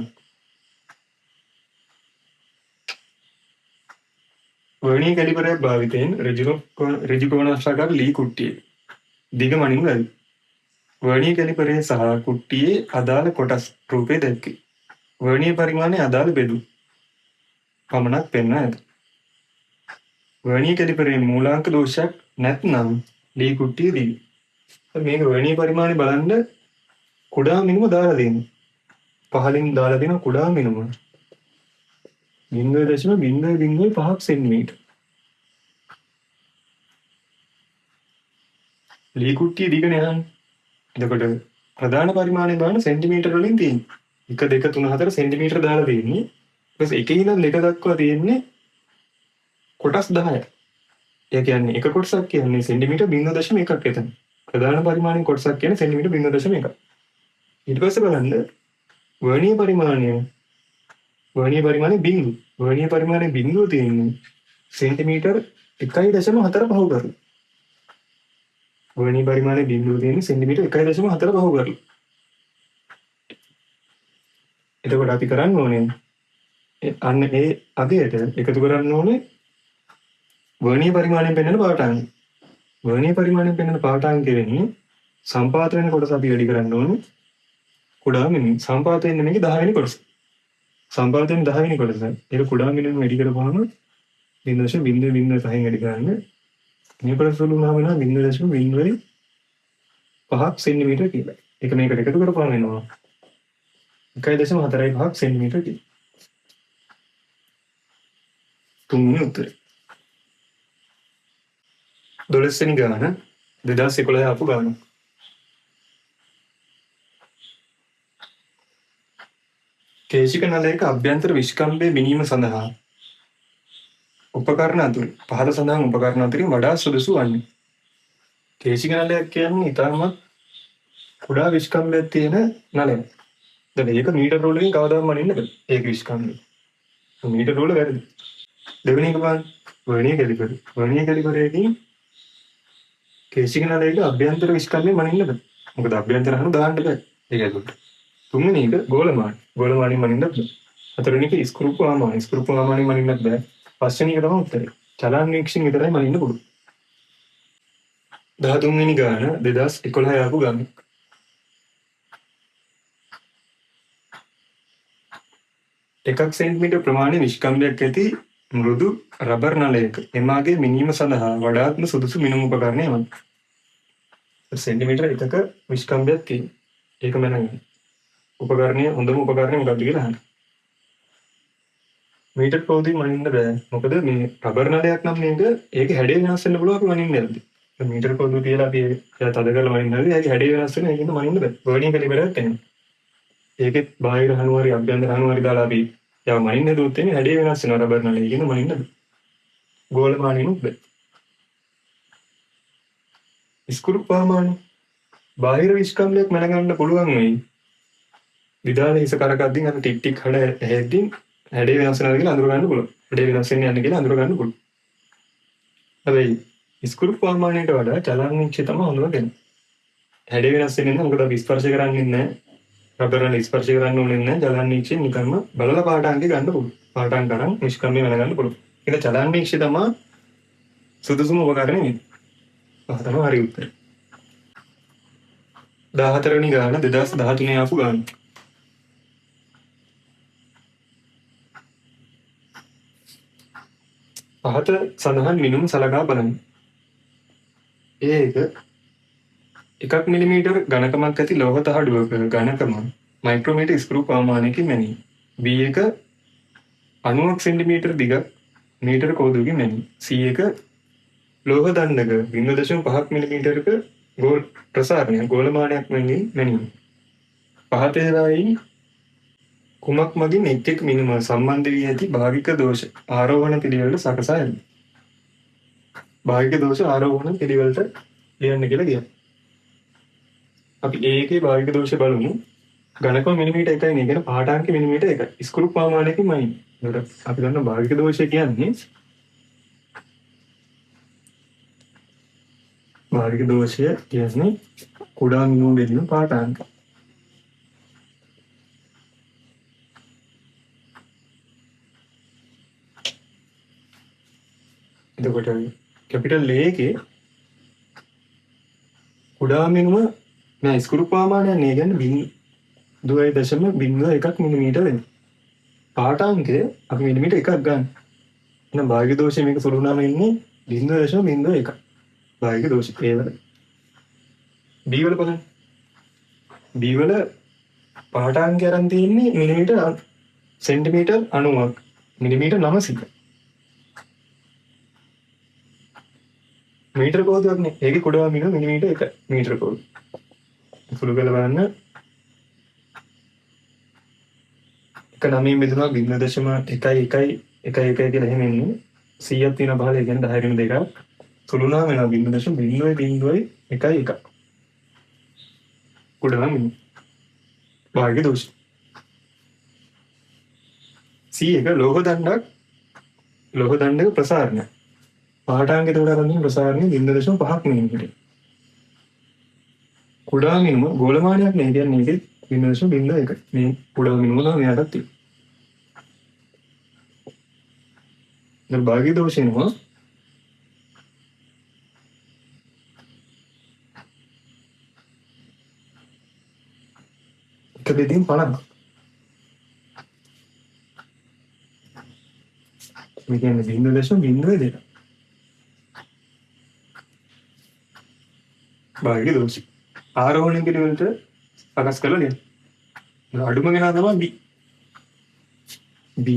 වර්ණීය කැලිපරයක් භාවිතයෙන් ඍජු කෝණාශ්‍රාකාර ලී කුට්ටියේ දිග මනින්න බැරි. වර්ණීය කැලිපරයේ සහ කුට්ටියේ අදාළ කොටස් රූපේ දැක්කේ. වර්ණීය පරිමාණයේ අදාළ බෙදු පමණක් පෙන්වා ඇත. වර්ණීය කැලිපරයේ මූලාංක දෝෂයක් නැත්නම් ලී කුට්ටිය දිග. මේක වර්ණීය පරිමාණය බලන්න කුඩා මිනුම දාලා දෙනවා. පහලින් දාලා දෙන කුඩා මිනුම 0.005 සෙන්ටිමීටර්. ලී කුට්ටිය දිග නෑ. එතකොට ප්‍රධාන පරිමාණය බලන්න සෙන්ටිමීටර වලින් තියෙනවා. 1 2 3 4 සෙන්ටිමීටර දාලා දෙන්නේ. ඊපස් 1 ඉඳන් 2 දක්වා තියෙන්නේ කොටස් 10යි. ඒ කියන්නේ එක කොටසක් කියන්නේ සෙන්ටිමීටර 0.1ක් එතන. ප්‍රධාන පරිමාණයේ කොටසක් කියන්නේ සෙන්ටිමීටර 0.1. ඊට පස්සේ බලන්න වර්ණීය පරිමාණය බිංදු. වර්ණීය පරිමාණයේ බිංදුව තියෙන්නේ සෙන්ටිමීටර 1.4 පහු කරලා. වර්ණීය පරිමාණයේ බිංදුව තියෙන්නේ සෙන්ටිමීටර 1.4 පහු කරලා. එතකොට අපි කරන්න ඕනේ අන්න ඒ අගයට එකතු කරන්න ඕනේ වර්ණීය පරිමාණයෙන් පෙන්වන පාඨාංග. වර්ණීය පරිමාණයෙන් පෙන්වන පාඨාංග වෙන්නේ සම්පාත වෙන කොටස අපි වැඩි කරන්න ඕනේ. කුඩා මිනුම් සම්පාත වෙන්නේ මේකේ 10 වෙනි කොටස. සම්පාත වෙන 10 වෙනි කොටස. ඒක කුඩා මිනුම් වැඩි කරපුවාම 0.005 වැඩි කරන්න. මේ කොටස වල උනහම වෙනවා 0.05 සෙන්ටිමීටර කියලා. ඒක මේකට එකතු කරපුවාම වෙනවා 1.45 සෙන්ටිමීටර කියලා. තුන්වෙනි උත්තරේ. 12 වෙනි ගාන 2011 ආපු ගාන. කේශික නලයක අභ්‍යන්තර විස්කම්භය මිනීම සඳහා උපකරණ අතුරින් පහත සඳහන් උපකරණ අතරින් වඩා සුදුසු වන්නේ. කේශික නලයක් කියන්නේ ඉතාමත් කුඩා විස්කම්භයක් තියෙන නලයක්. දැන් ඒක මීටර රෝල් එකකින් කවදාවත් මනින්න බෑ. ඒක විස්කම්භය. මීටර රෝල වැරදි. දෙවෙනි එක බලන්න. වර්ණීය කැලිපර්. වර්ණීය කැලිපරයකින් කේශික නලයක අභ්‍යන්තර විස්කම්භය මනින්න බෑ. මොකද අභ්‍යන්තර අහන දාන්න බෑ. ඒක ඇතුළට. තුන්වෙනි එක ගෝලමාන. ගෝලමානින් මනින්නත් බෑ. හතරවෙනි එක ස්ක්‍රූප් ආමාන. ස්ක්‍රූප් ආමානින් මනින්නත් බෑ. පස්වෙනි එක තමයි උත්තරේ. චලන නිරීක්ෂණ විතරයි මනින්න පුළුවන්. 13 වෙනි ගාන 2011 ආපු ගාන. එකක් සෙන්ටිමීටර් ප්‍රමාණය නිෂ්කම්භයක් ඇති මෘදු රබර් නලයක එමාගේ මිනීම සඳහා වඩාත්ම සුදුසු මිනුම් උපකරණය වන. සෙන්ටිමීටර් එකක නිෂ්කම්භයක් තියෙන. ඒක මැනගන්න. උපකරණය හොඳම උපකරණය මොකක්ද කියලා අහන්න. මීටර් කෝදුයි මනින්න බෑ. මොකද මේ රබර් නලයක් නම් මේක ඒක හැඩය වෙනස් වෙන්න පුළුවන් අපි මනින්න යද්දි. මීටර් කෝදුව කියලා අපි ඒක තද කරලා මනින්න හරි ඒක හැඩය වෙනස් වෙන ඒකින්ද මනින්න බෑ. වර්නියර් කැලිපරයක් තියෙනවා. ඒකෙත් බාහිර හනුවරි අභ්‍යන්තර හනුවරි දාලා අපි යව මනින්න හදුවොත් එන්නේ හැඩය වෙනස් වෙනවා රබර් නලයේ. ඒකින්ද මනින්න බෑ. ගෝලමානිනුත් බෑ. ස්ක්‍රූ පාමානි බාහිර විස්කම්භයක් මැනගන්න පුළුවන් වෙයි. විදාල හිස කරකද්දින් අර ටික් ටික් හඩ හැද්දින් හැඩේ වෙනස් වෙනවා කියලා අඳුර ගන්න පුළුවන්. හැඩේ වෙනස් වෙන්නේ යන්නේ කියලා අඳුර ගන්න පුළුවන්. හැබැයි ස්ක්‍රූ ප්‍රමාණයට වඩා චලන නිශ්චය තමයි හඳුනගන්නේ. හැඩේ වෙනස් වෙන්නේ නැහැ. මොකද අපි ස්පර්ශ කරන්නේ නැහැ. රබර් ස්පර්ශ කරන්න ඕනේ නැහැ. චලන නිශ්චය නිකම්ම බලලා පාඨාංගේ ගන්න පුළුවන්. පාඨාංග ගන්න නිෂ්ක්‍රමණය වෙනගන්න පුළුවන්. ඒක චලන නිශ්චය තමයි සුදුසුම උපකරණය නේ. තමයි හරි උත්තරය. 14 වෙනි ගාන 2013 ආපු ගාන. පහත සඳහන් මිනුම් සලකා බලන්න. ඒක 1 මිලිමීටර ඝනකමක් ඇති ලෝහ තහඩුවක ඝනකම මයික්‍රෝමීටර් ස්ක්‍රූ ප්‍රමාණයකින් මැනී. B1 90 සෙන්ටිමීටර දිග මීටර කෝදුවකින් මැනී. C1 ලෝහ දණ්ඩක 0.5 මිලිමීටරක ගෝල ප්‍රසාරණයක් ගෝලමානයක් මැනී. පහතේදායි කුමක් මගින් එක් මිනුම සම්බන්ධ වී ඇති භාවික දෝෂ ආරෝහණ පිළිවෙලට සකසා ඇත. භාවික දෝෂ ආරෝහණ පිළිවෙලට ලියන්න කියලා කියනවා. අපි ඒකේ භාවික දෝෂ බලමු. ඝනකම මිලිමීටර 1යි නේ. කියන පාඨාංක මිලිමීටර 1යි. ස්ක්‍රූ ප්‍රමාණයකින්මයි. ඒකට අපි ගන්න භාවික දෝෂය කියන්නේ භාවික දෝෂය කියන්නේ කුඩා මිනුම් බෙදීම පාඨාංක. එතකොට කැපිටල් A එකේ කුඩා මිනුම නෑ ස්ක්‍රූ ප්‍රමාණය නේ කියන්නේ 0.01 මිලිමීටර වෙනවා. පාඨාංකය අපි මිලිමීටර 1ක් ගන්න. එහෙනම් භාවික දෝෂය මේක සුළු නම් එන්නේ 0.01. භාවික දෝෂය A වල. B වල බලන්න. B වල පාඨාංකය අරන් තියෙන්නේ මිලිමීටර සෙන්ටිමීටර 90ක්. මිලිමීටර 900. මීටර කෝදුවක් නේ. ඒකේ කුඩා මිනුම මිලිමීටර 1 මීටර කෝදුව. සුළු කරලා බලන්න. 1.9 බෙදුණා 0.1 කියලා එහෙම එන්නේ. 100ක් තියෙන බහල ඒ කියන්නේ 10 වෙන දෙකක්. සුළු නම් වෙනවා 0.0.11. කුඩා මිනුම. භාග්‍ය දෝෂ. C එක ලෝහ දණ්ඩක ප්‍රසාරණය. පාඨාංගයට උඩ අරන් තියෙන ප්‍රසාරණය 0.5 මිලිමීටර. කුඩා මිනුම ගෝලමානයක් නේ කියන්නේ ඒකේ 0.01. මේ කුඩා මිනුම නම් මෙයාටත් තියෙනවා. දැන් භාග්‍ය දෝෂෙනවා එක බෙදීම් 50. මේ කියන්නේ 0.02. භාග්‍ය දෝෂ. ආරෝහණ පිළිවෙලට සකස් කරලා ලියන්න. අඩුම කෙනා තමයි B. B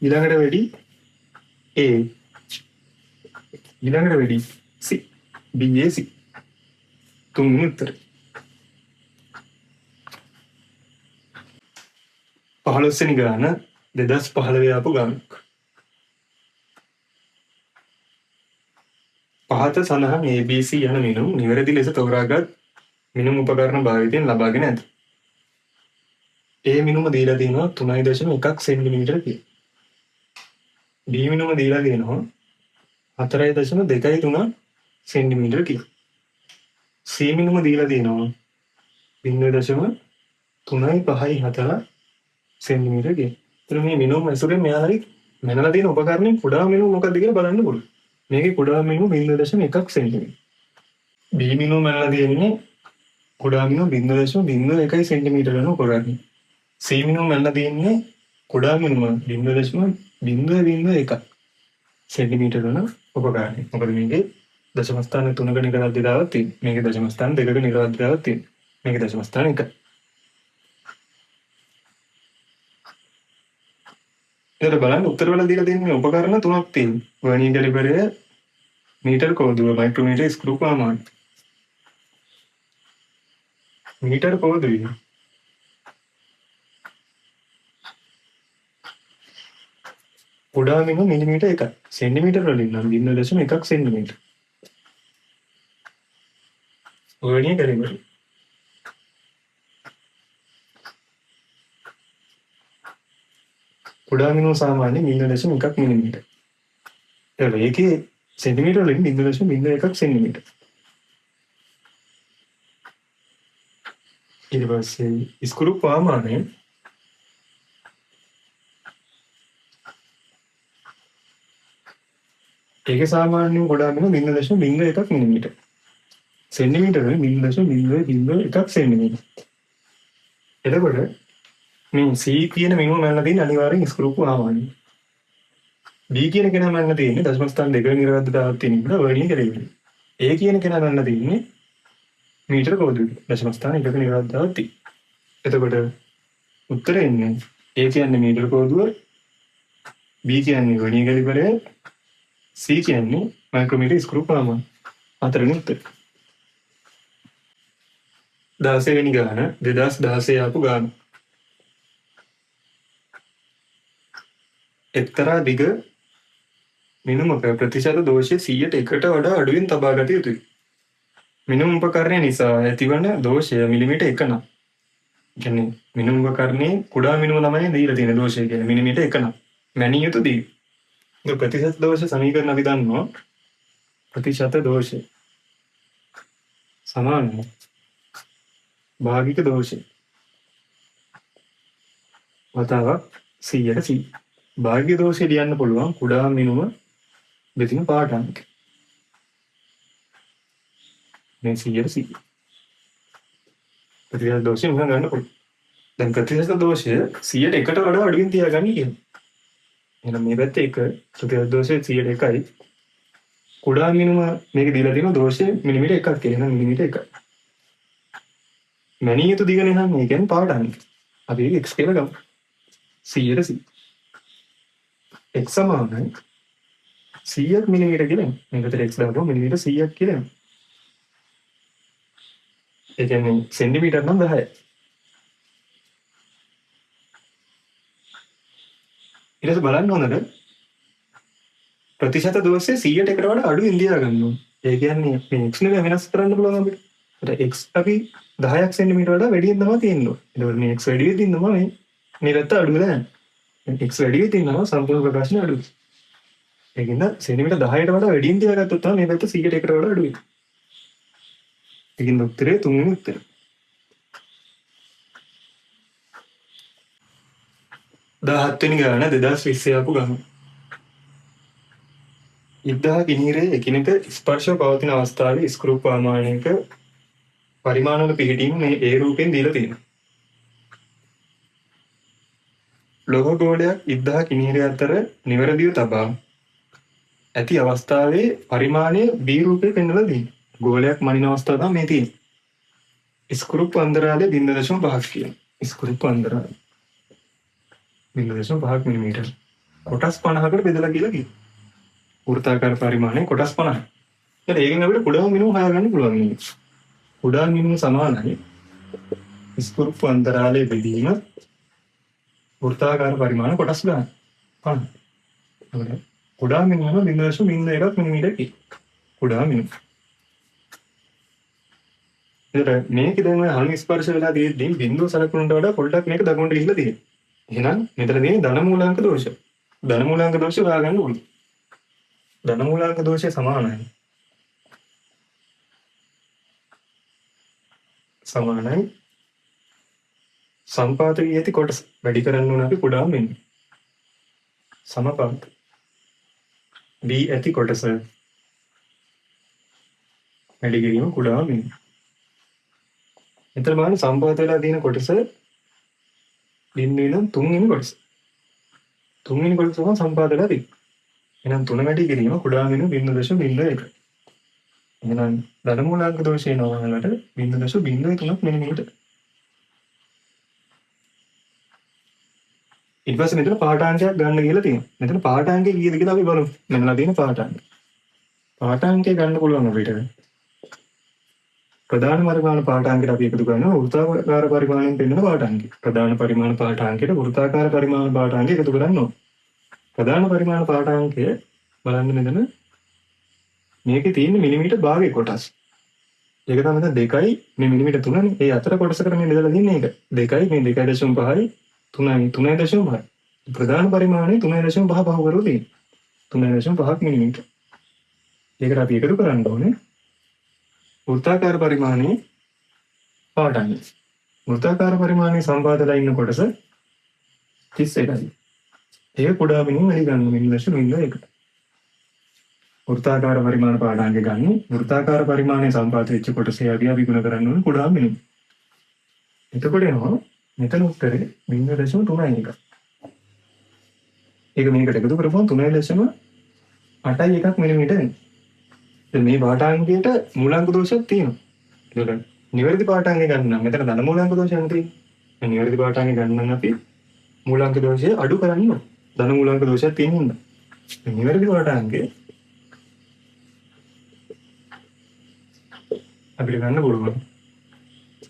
ඊළඟට වැඩි A. ඊළඟට වැඩි C. B A C. තුන්වෙනි උත්තරය. 15 වෙනි ගාන 2015 ආපු ගානක්. පහත සඳහන් ABC යන මිනුම් නිවැරදි ලෙස තෝරාගත් මිනුම් උපකරණ භාවිතයෙන් ලබාගෙන ඇත. A මිනුම දීලා තියෙනවා 3.1 සෙන්ටිමීටර කියලා. B මිනුම දීලා තියෙනවා 4.23 සෙන්ටිමීටර කියලා. C මිනුම දීලා තියෙනවා 0.354 සෙන්ටිමීටර කියලා. ඒතර මේ මිනුම් ඇසුරෙන් මෙයාලගේ මැනලා තියෙන උපකරණේ කුඩා මිනුම මොකක්ද කියලා බලන්න පුළුවන්. මේකේ කුඩා මිනුම 0.1 සෙන්ටිමීටර. B මිනුම මැනලා තියෙන්නේ කුඩා මිනුම 0.01 සෙන්ටිමීටර වෙන උපකරණේ. C මිනුම මැනලා තියෙන්නේ කුඩා මිනුම 0.001 සෙන්ටිමීටර වන උපකාරණය. මොකද මේකේ දශම ස්ථාන 3ක නිරවද්‍යතාවක් තියෙනවා. මේකේ දශම ස්ථාන 2ක නිරවද්‍යතාවක් තියෙනවා. මේකේ දශම ස්ථාන 1. ඊට බලන්න උත්තර වල දීලා තියෙන උපකරණ තුනක් තියෙනවා. වර්නියර් කැලිපරය, මීටර් කෝදුව, මයික්‍රෝමීටර්, ස්ක්‍රූ පාමාන. මීටර් කෝදුවේ කුඩා මිනුම මිලිමීටර් 1. සෙන්ටිමීටර වලින් නම් 0.1 සෙන්ටිමීටර. වර්නියර් කැලිපරය කුඩා මිනුම සාමාන්‍ය 0.1 මිලිමීටර. ඒකේ සෙන්ටිමීටර වලින් 0.01 සෙන්ටිමීටර. ඊට පස්සේ ස්ක්‍රූ පාමානය ඒකේ සාමාන්‍ය කුඩා මිනුම 0.01 මිලිමීටර. සෙන්ටිමීටර වලින් 0.001 සෙන්ටිමීටර. එතකොට මේ C කියන මිනුම මැනලා තියෙන අනිවාර්යෙන් ස්ක්‍රූ පාමානය. B කියන කෙනා මැනලා තියෙන්නේ දශම ස්ථාන 2ක නිරවද්‍යතාවක් තියෙන එක වර්නියර් කැලිපරය. A කියන කෙනා මැනලා තියෙන්නේ මීටර කෝදුවේ දශම ස්ථාන 1ක නිරවද්‍යතාවක් තියෙනවා. එතකොට උත්තරේ එන්නේ A කියන්නේ මීටර කෝදුව, B කියන්නේ වර්නියර් කැලිපරය, C කියන්නේ මයික්‍රෝමීටර් ස්ක්‍රූ පාමාන. හතරවෙනි උත්තරේ. 16 වෙනි ගාන 2016 ආපු ගාන. එක්තරා දිග මිනුමක ප්‍රතිශත දෝෂය 100ට වඩා අඩුවෙන් තබා ගත යුතුයි. මිනුම් උපකරණය නිසා ඇතිවන දෝෂය මිලිමීටර් 1 නම්. කියන්නේ මිනුම් උපකරණයේ කුඩා මිනුම තමයි දීලා තියෙන දෝෂය කියන්නේ මිලිමීටර් 1 නම්. මැනිය යුතු දී. මේ ප්‍රතිශත දෝෂ සමීකරණ අපි දන්නවා. ප්‍රතිශත දෝෂය සමාන භාගික දෝෂය වතාවක් 100ට 100. භාගික දෝෂය ලියන්න පුළුවන් කුඩා මිනුම දෙතින පාට අංක. මේ 100ට 100. ප්‍රතිශත දෝෂය උගන් ගන්න පුළුවන්. දැන් ප්‍රතිශත දෝෂය 100ට 1ට වඩා අඩුවෙන් තියාගන්න කියනවා. එහෙනම් මේ පැත්තේ 1 ප්‍රතිශත දෝෂය 100ට 1යි. කුඩා මිනුම මේක දීලා තියෙන දෝෂය මිලිමීටර් 1ක් කියලා. එහෙනම් මිලිමීටර් 1යි. මැනිය යුතු දිග නේ නම් මේ කියන්නේ පාට අංක. අපි ඒක x කියලා ගමු. 100ට 100. x සමානයි 100ක් මිලිමීටර කියලා. මේකට x දාපුවම මිලිමීටර 100ක් කියලා. ඒ කියන්නේ සෙන්ටිමීටර නම් 10යි. ඊට පස්සේ බලන්න හොඳට ප්‍රතිශත දෝෂය 100ට 1කට වඩා අඩුවෙන් ලියා ගන්න ඕනේ. ඒ කියන්නේ මේ x නේ වෙනස් කරන්න පුළුවන් අපිට. ඒත් x අපි 10ක් සෙන්ටිමීටර වඩා වැඩියෙන් තමයි තියෙන්නේ. ඒකෝර මේ x වැඩි වෙද්දී තමයි මේ පැත්ත අඩු වෙලා යන්නේ. x වැඩි වෙද්දී නම් සම්පූර්ණ ප්‍රකාශනය අඩුයි. ඒකින්ද සෙන්ටිමීටර 10ට වඩා වැඩියෙන් තියාගත්තොත් තමයි මේ පැත්ත 100ට 1කට වඩා අඩු වෙන්නේ. ඒකින්ද උත්තරේ තුන්වෙනි උත්තරේ. 17 වෙනි ගාන 2020 ආපු ගාන. ඉදහා කිනීරේ එකිනෙක ස්පර්ශව පවතින අවස්ථාවේ ස්ක්‍රූ ප්‍රමාණයක පරිමාණවල පිහිටීම මේ ඒ රූපෙන් දීලා තියෙනවා. ලෝහ ගෝලයක් ඉදහා කිනීරේ අතර නිවැරදිව තබා ඇති අවස්ථාවේ පරිමාණය B රූපේ පෙන්වලා තියෙනවා. ගෝලයක් මනින අවස්ථාව තමයි මේ තියෙන්නේ. ස්ක්‍රූ අන්තරාලය 0.5ක් කියනවා. ස්ක්‍රූ අන්තරාලය 0.5 මිලිමීටර. කොටස් 50කට බෙදලා කියලා කියනවා. වෘත්තාකාර පරිමාණය කොටස් 50යි. ඒත් ඒකෙන් අපිට කුඩා මිනුම හොයාගන්න පුළුවන් නේ. කුඩා මිනුම සමානයි ස්ක්‍රූ අන්තරාලයේ බෙදීම වෘත්තාකාර පරිමාණ කොටස් ගන්න. 50. කුඩා මිනුම 0.01 මිලිමීටර කි. කුඩා මිනුම. ඒතර මේක දැන් ඔය හරි ස්පර්ශ වෙලා තියෙද්දි බිඳුව සලකුණට වඩා පොඩ්ඩක් මේක දකුණට ගිහිල්ලා තියෙනවා. එහෙනම් මෙතන තියෙන ධන මූලාංක දෝෂ. ධන මූලාංක දෝෂ හොයාගන්න ඕනේ. ධන මූලාංක දෝෂය සමානයි සම්පාතකයේ ඇති කොටස වැඩි කරන්න ඕන අපි කුඩා මිනුම. සමපාත B ඇති කොටස වැඩි කිරීම කුඩා මිනුම. එතන බලන්න සම්පාත වෙලා තියෙන කොටස බිඳුවේ නම් 3 වෙනි කොටස. තුන්වෙනි කොටස තමයි සම්පාදලා තියෙන්නේ. එහෙනම් 3 වැඩි කිරීම කුඩා වෙන 0.01. එහෙනම් ධන මූලාංක දෝෂය නෝනලට 0.03ක් මිලිමීටර. ඊට පස්සේ මෙතන පාඨාංකයක් ගන්න කියලා තියෙනවා. මෙතන පාඨාංකය කීයද කියලා අපි බලමු. මෙන්නලා තියෙන පාඨාංකය. පාඨාංකය ගන්න පුළුවන් අපිට. ප්‍රධාන පරිමාණ පාඨාංකයට අපි එකතු කරනවා වෘත්තාකාර පරිමාණයෙන් පෙන්වන පාඨාංකය. ප්‍රධාන පරිමාණ පාඨාංකයට වෘත්තාකාර පරිමාණ පාඨාංකය එකතු කරන්න ඕන. ප්‍රධාන පරිමාණ පාඨාංකය බලන්න මෙතන මේකේ තියෙන මිලිමීටර් භාගයේ කොටස්. ඒක තමයි මෙතන 2යි මේ මිලිමීටර් 3නේ. ඒ අතර කොටසකට මේ බෙදලා තියන්නේ ඒක. 2යි මේ 2.5යි 3යි 3.5යි. ප්‍රධාන පරිමාණය 3.5 පහ කරලා තියෙනවා. 3.5ක් මිලිමීටර්. ඒකට අපි එකතු කරන්න ඕනේ වෘත්තාකාර පරිමාණයේ පාඨාංගය. වෘත්තාකාර පරිමාණයේ සම්පාදලා ඉන්න කොටස 31යි. ඒක කුඩා මිනිහ වැඩි ගන්න 0.01. වෘත්තාකාර පරිමාණ පාඨාංගය ගන්න වෘත්තාකාර පරිමාණයේ සම්පාදිත වෙච්ච කොටසේ අපි ගුණ කරන්න ඕනේ කුඩා මිනිහ. එතකොට එනවා මෙතන උත්තරේ 0.31. ඒක මේකට එකතු කරපුවම 3.81 මිලිමීටර එනවා. දැන් මේ පාඨාංගයට මූලාංක දෝෂයක් තියෙනවා. ඒකට නිවැරදි පාඨාංගය ගන්න නම් මෙතන ධන මූලාංක දෝෂයක් තියෙනවා. මේ නිවැරදි පාඨාංගය ගන්න නම් අපි මූලාංක දෝෂය අඩු කරන්න ඕන. ධන මූලාංක දෝෂයක් තියෙන හින්දා. මේ නිවැරදි පාඨාංගය අපිට ගන්න පුළුවන්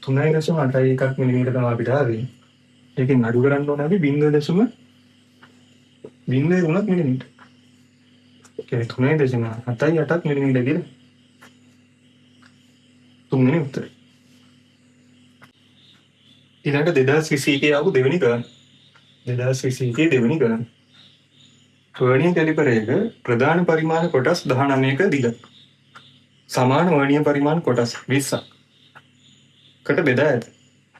3.81 මිලිමීටර තමයි අපිට ආවේ. ඒකෙන් අඩු කරන්න ඕන අපි 0.03ක් මිලිමීටර. ඒ 3.78ක් මිලිමීටර කියලා. තුන්වෙනි උත්තරය. ඊළඟට 2021 ආපු දෙවෙනි ගණන. 2021 දෙවෙනි ගණන. වර්ණීය කැලිපරයක ප්‍රධාන පරිමාණ කොටස් 19ක දිග සමාන වර්ණීය පරිමාණ කොටස් 20ක් කට බෙදා ඇත.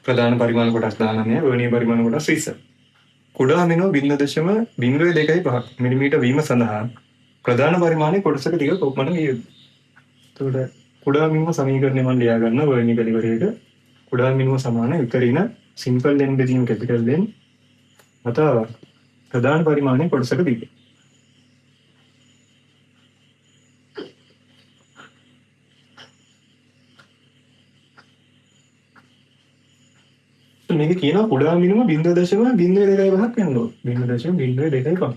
ප්‍රධාන පරිමාණ කොටස් 19 වර්ණීය පරිමාණ කොටස් 20. කුඩා මිනෝ 0.02.5 මිලිමීටර වීම සඳහා ප්‍රධාන පරිමාණයේ කොටසක ටික කොපමණ විය යුතුද? එතකොට කුඩා මිනුම සමීකරණය මම ලියා ගන්න වර්ණීය කැලිපරයක කුඩා මිනුම සමාන විකරින සිම්පල් n බෙදීම කැපිටල් n වතාවක් ප්‍රධාන පරිමාණයේ කොටසක ටික. මේක කියනවා කුඩා මිනුම 0.02.5ක් වෙන්න ඕන. 0.02.5.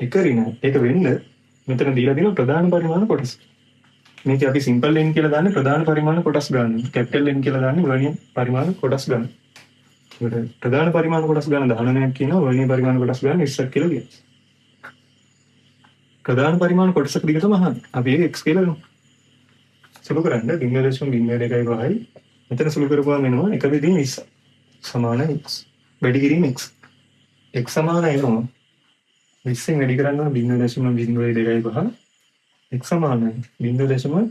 එකරින ඒක වෙන්න මෙතන දීලා තියෙන ප්‍රධාන පරිමාණ කොටස. මේක අපි සිම්පල් n කියලා දාන්නේ ප්‍රධාන පරිමාණ කොටස් ගන්න. කැපිටල් n කියලා දාන්නේ වර්ණීය පරිමාණ කොටස් ගන්න. ඒකට ප්‍රධාන පරිමාණ කොටස් ගන්න 19ක් කියනවා වර්ණීය පරිමාණ කොටස් ගන්න 20ක් කියලා කියනවා. ප්‍රධාන පරිමාණ කොටසක දිග තමයි අහන්නේ. අපි ඒක x කියලා ගමු. සුළු කරන්න 0.02.5යි මෙතන සුළු කරපුවාම එනවා 1/20 සමාන x. වැඩි කිරීම x. x සමාන එනවා 20න් වැඩි කරන්න ඕන 0.02.5 x සමානයි 0.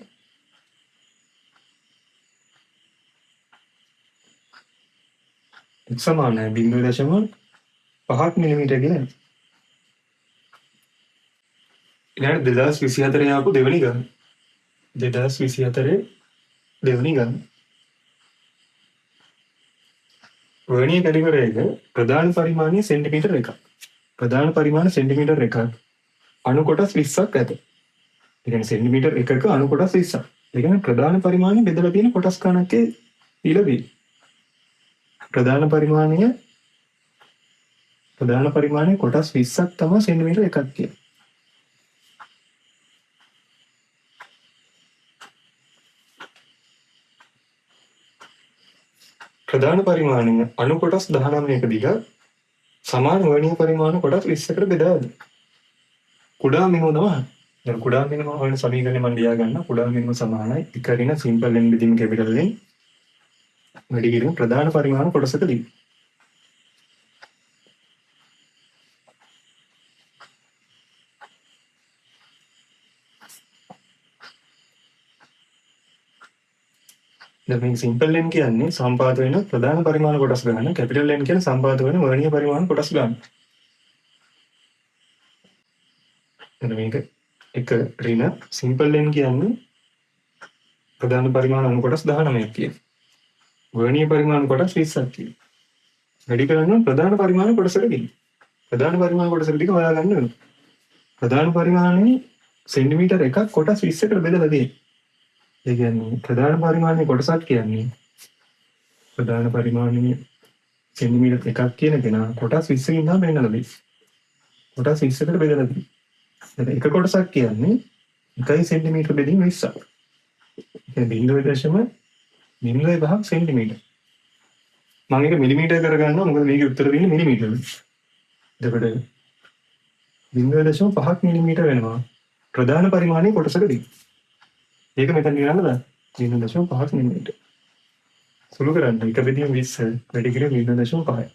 x සමානයි 0.5ක් මිලිමීටර කියලා. ඊළඟ 2024 ආපු දෙවෙනි ගණන. 2024 දෙවෙනි ගණන. වර්ණීය කැලිපරයක ප්‍රධාන පරිමාණය සෙන්ටිමීටර 1ක්. ප්‍රධාන පරිමාණ සෙන්ටිමීටර 1ක් අණු කොටස් 20ක් ඇත. ඒ කියන්නේ සෙන්ටිමීටර 1ක අණු කොටස් 20ක්. ඒ කියන්නේ ප්‍රධාන පරිමාණය බෙදලා තියෙන කොටස් ගණනකේ දීලා තියෙන්නේ. ප්‍රධාන පරිමාණය කොටස් 20ක් තමයි සෙන්ටිමීටර 1ක් කියන්නේ. ප්‍රධාන පරිමාණය අණු කොටස් 19ක දිග සමාන වර්ණීය පරිමාණ කොටස් 20කට බෙදා ඇත. කුඩා මිනුම තමයි. දැන් කුඩා මිනුම වල සමීකරණය මම ලියා ගන්න. කුඩා මිනුම සමානයි එකරින සිම්පල් n බෙදීම කැපිටල් n වැඩි කිරීම ප්‍රධාන පරිමාණ කොටසක දිග. දැන් මේ සිම්පල් n කියන්නේ සම්පාද වෙන ප්‍රධාන පරිමාණ කොටස් ගන්න. කැපිටල් n කියන්නේ සම්පාද වෙන වර්ණීය පරිමාණ කොටස් ගන්න. එතන මේක එක ඍණ සිම්පල් n කියන්නේ ප්‍රධාන පරිමාණ අණු කොටස් 19ක් කියන. වර්ණීය පරිමාණ කොටස් 20ක් කියන. වැඩි කරන්න ප්‍රධාන පරිමාණ කොටසකදී. ප්‍රධාන පරිමාණ කොටසක ටික හොයා ගන්න වෙනවා. ප්‍රධාන පරිමාණය සෙන්ටිමීටර් එකක් කොටස් 20කට බෙදලා තියෙනවා. ඒ කියන්නේ ප්‍රධාන පරිමාණයේ කොටසක් කියන්නේ ප්‍රධාන පරිමාණයේ සෙන්ටිමීටර් එකක් කියන කෙනා කොටස් 20කින් තමයි වෙන්නලා තියෙන්නේ. කොටස් 20කට බෙදලා තියෙනවා. එක කොටසක් කියන්නේ 1 සෙන්ටිමීටර බෙදින් 20ක්. ඒ කියන්නේ 0.05 සෙන්ටිමීටර. මම ඒක මිලිමීටර කරගන්නවා මොකද මේකේ උත්තර දෙන්නේ මිලිමීටර. එතකොට 0.5ක් මිලිමීටර වෙනවා ප්‍රධාන පරිමාණයේ කොටසකදී. ඒක මෙතන ලියන්න බෑ. 0.5ක් මිලිමීටර. සුළු කරන්න එක බෙදින් 20 වැඩි කිරීම 0.5යි.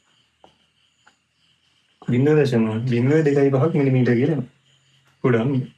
0.0225ක් මිලිමීටර කියලා. ගොඩක්